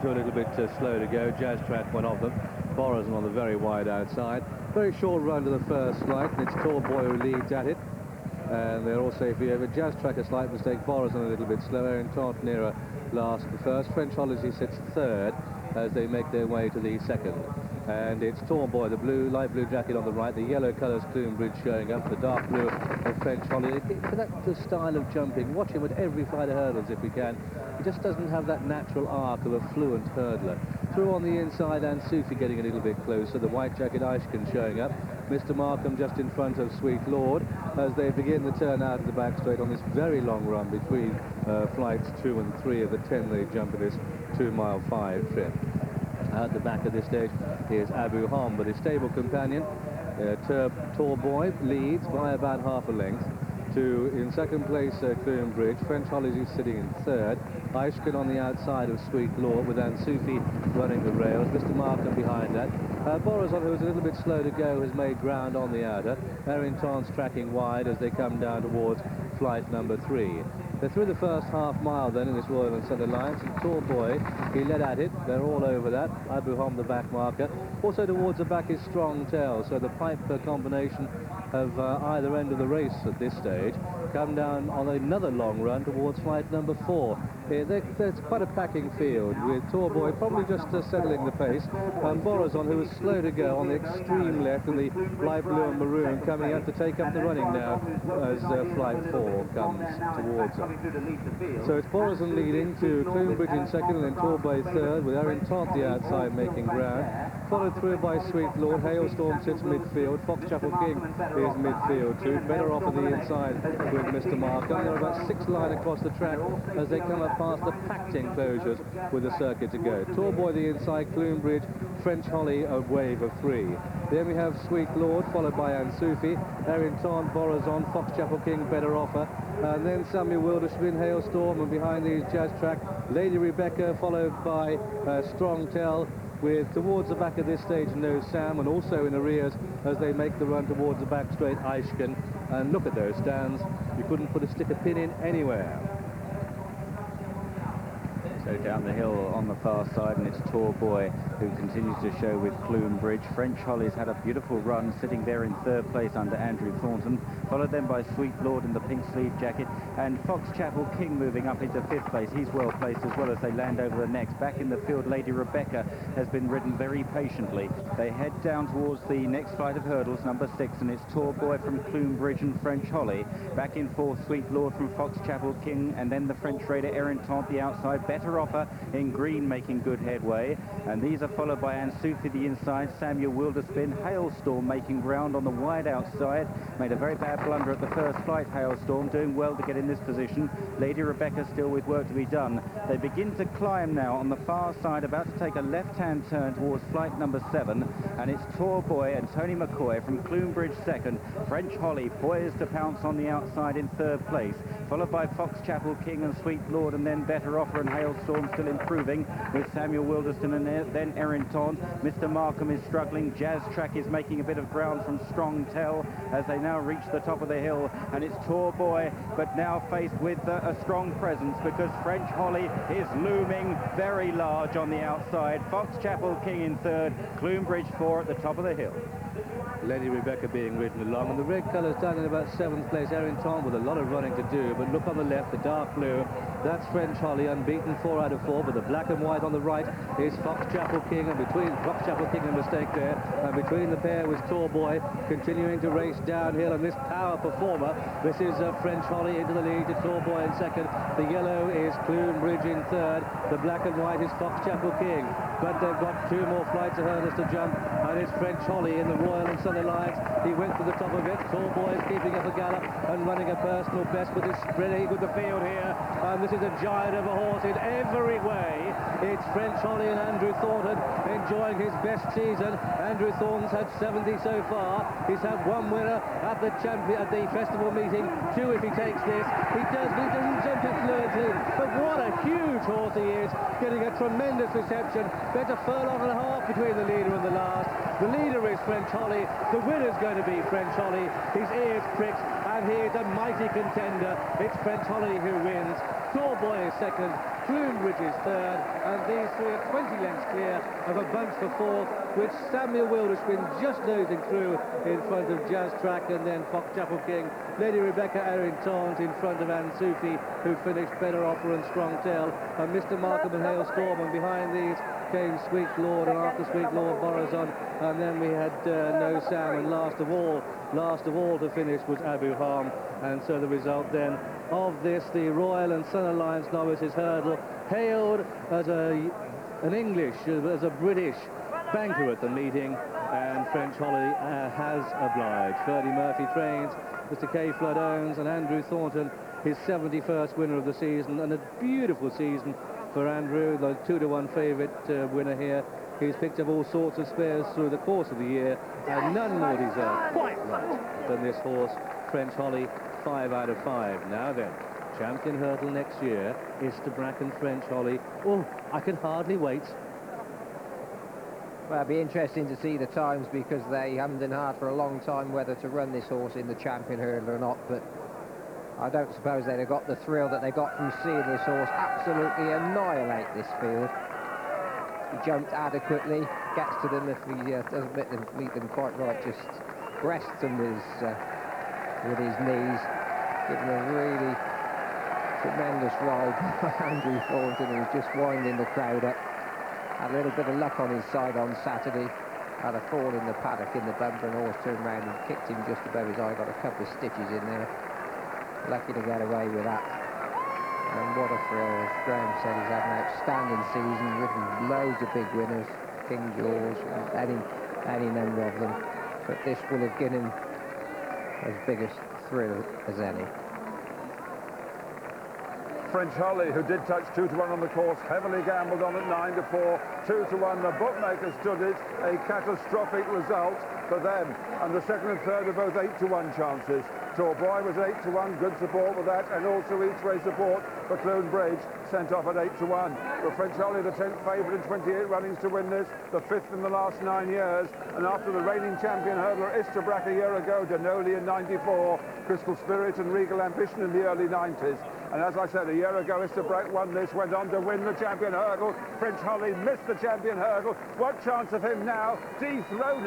two a little bit slow to go. Jazz Track went off them. Borazon on the very wide outside. Very short run to the first flight, and it's Torboy who leads at it. And they're all safely over. Jazz Track a slight mistake. Borazon a little bit slower. And Torboy last the first. French Holiday sits third as they make their way to the second. And it's Torboy, the blue, light blue jacket on the right, the yellow colours Cloone Bridge showing up, the dark blue of French Holiday. For that the style of jumping, watch him at every flight of hurdles if we can. He just doesn't have that natural arc of a fluent hurdler. Through on the inside, and Sufi getting a little bit closer, the white jacket Ishkin showing up. Mr. Markham just in front of Sweet Lord as they begin the turn out of the back straight on this very long run between flights 2 and 3 of the 10 they jump in this 2-mile 5 trip. At the back of this stage is Abu Hom, but his stable companion, Torboy, leads by about half a length. In second place, Cloone Bridge. French Holiday sitting in third. Ishkin on the outside of Sweet Lord with Ansufi running the rails. Mr. Markham behind that. Borazon, who was a little bit slow to go, has made ground on the outer. Errington's tracking wide as they come down towards flight number 3. They're through the first half mile then in this Royal and Southern Alliance, and Torboy, he led at it. They're all over that. Abu Hom, the back marker. Also towards the back is Strong Tail, so the pipe combination of either end of the race at this stage come down on another long run towards flight number 4. There's quite a packing field with Torboy probably just settling the pace, and Borazon, who was slow to go on the extreme left, and the light blue and maroon coming up to take up the running now as flight 4 comes towards them. So it's Borazon leading to Cloone Bridge in second, and then Torboy third, with Errington the outside making ground, followed through by Sweet Lord. Hailstorm sits midfield. Fox Chapel King is midfield too. Better off on the inside with Mr. Markham. They're about 6 line across the track as they come up past the packed enclosures with the circuit to go. Torboy the inside, Cloone Bridge, French Holly a wave of 3. Then we have Sweet Lord followed by Ansufi, Errington, Borazon, Fox Chapel King, Better Offer, and then Samuel Wilderspin, Hailstorm, and behind these Jazz Track, Lady Rebecca followed by Strong Tell, with towards the back of this stage No Sam, and also in arrears as they make the run towards the back straight Ishkin. And look at those stands, you couldn't stick a pin in anywhere. So down the hill on the far side, and it's Torboy who continues to show with Cloone Bridge. French Holly's had a beautiful run, sitting there in third place under Andrew Thornton, followed then by Sweet Lord in the pink sleeve jacket, and Fox Chapel King moving up into 5th place. He's well placed as well as they land over the next. Back in the field, Lady Rebecca has been ridden very patiently. They head down towards the next flight of hurdles, number 6, and it's Torboy from Cloone Bridge and French Holly. Back in 4th, Sweet Lord from Fox Chapel King, and then the French raider Errington the outside. Better Offer in green making good headway, and these are followed by Ansufi the inside, Samuel Wilderspin, Hailstorm making ground on the wide outside. Made a very bad blunder at the first flight, Hailstorm, doing well to get in this position. Lady Rebecca still with work to be done. They begin to climb now on the far side, about to take a left-hand turn towards flight number 7, and it's Torboy and Tony McCoy from Cloone Bridge second, French Holly poised to pounce on the outside in 3rd place, followed by Fox Chapel King and Sweet Lord, and then Better Offer and Hailstorm still improving with Samuel Wilderspin and then Errington. Mr. Markham is struggling. Jazz Track is making a bit of ground from Strong Tell as they now reach the top of the hill, and it's Torboy, but now faced with a strong presence because French Holly is looming very large on the outside. Fox Chapel King in 3rd, Cloone Bridge 4 at the top of the hill. Lady Rebecca being ridden along, and the red colours down in about 7th place. Errington with a lot of running to do, but look on the left, the dark blue, that's French Holly, unbeaten 4 out of 4, but the black and white on the right is Fox Chapel King, and between Fox Chapel King, a mistake there, and between the pair was Torboy continuing to race downhill, and this power performer, this is French Holly into the lead to Torboy in second. The yellow is Cloone Bridge in 3rd, the black and white is Fox Chapel King, but they've got 2 more flights of hurdles to jump, and it's French Holly in the Royal and Southern Alliance. He went to the top of it. Torboy is keeping up a gallop and running a personal best with his spreading with the field here, and this is a giant of a horse in every way. It's French Holly and Andrew Thornton enjoying his best season. Andrew Thornton's had 70 so far. He's had 1 winner at the festival meeting, 2 if he takes this. He doesn't jump it fluently, but what a huge horse he is, getting a tremendous reception. There's a furlong and a half between the leader and the last. The leader is French Holly. The winner's going to be French Holly. His ears pricked, and he is a mighty contender. It's French Holly who wins. Torboy is second. Cloone is third, and these three are 20 lengths clear of a bunch for fourth, with Samuel Wilderspin just nosing through in front of Jazz Track, and then Fox Chapel King, Lady Rebecca Errington in front of Anne Sufi, who finished Better Offer and Strong Tail, and Mr. Markham and Hale Storm, and behind these came Sweet Lord, and after Sweet Lord, Borazon, and then we had No Sam, and last of all to finish was Abu Ham. And so the result then of this, the Royal and Sun Alliance Novices Hurdle, hailed as an English, as a British banker at the meeting, and French Holly has obliged. Ferdy Murphy trains, Mr. K. Flood owns, and Andrew Thornton, his 71st winner of the season, and a beautiful season for Andrew, the 2-to-1 favourite winner here. He's picked up all sorts of spares through the course of the year, and none more deserved, quite right, than this horse, French Holly, 5 out of 5. Now then, champion hurdle next year, Istabrack and French Holly. Oh, I can hardly wait. Well, it'll be interesting to see the times, because they haven't been hard for a long time whether to run this horse in the champion hurdle or not, but I don't suppose they'd have got the thrill that they got from seeing this horse absolutely annihilate this field. He jumped adequately, gets to them if he doesn't meet them quite right, just breasts them with his knees. Given a really tremendous ride by Andrew Thornton, who was just winding the crowd up. Had a little bit of luck on his side on Saturday. Had a fall in the paddock in the bumper, and horse turned round and kicked him just above his eye. Got a couple of stitches in there. Lucky to get away with that. And what a thrill. As Graham said, he's had an outstanding season, ridden loads of big winners, King George, any number of them. But this will have given him as big a thrill as any. French Holly, who did touch 2-to-1 on the course, heavily gambled on at 9-4, 2-to-1. The bookmakers stood it, a catastrophic result for them. And the second and third are both 8-to-1 chances. Torboy was 8-to-1, good support with that, and also each way support for Cloone Bridge, sent off at 8-to-1. But French Holly, the 10th favourite in 28 runnings to win this, the 5th in the last 9 years. And after the reigning champion hurdler Istabrack a year ago, Denoli in 94, Crystal Spirit and Regal Ambition in the early 90s. And as I said, a year ago, Istabrack won this, went on to win the champion hurdle. French Holly missed the champion hurdle. What chance of him now? Dethroned.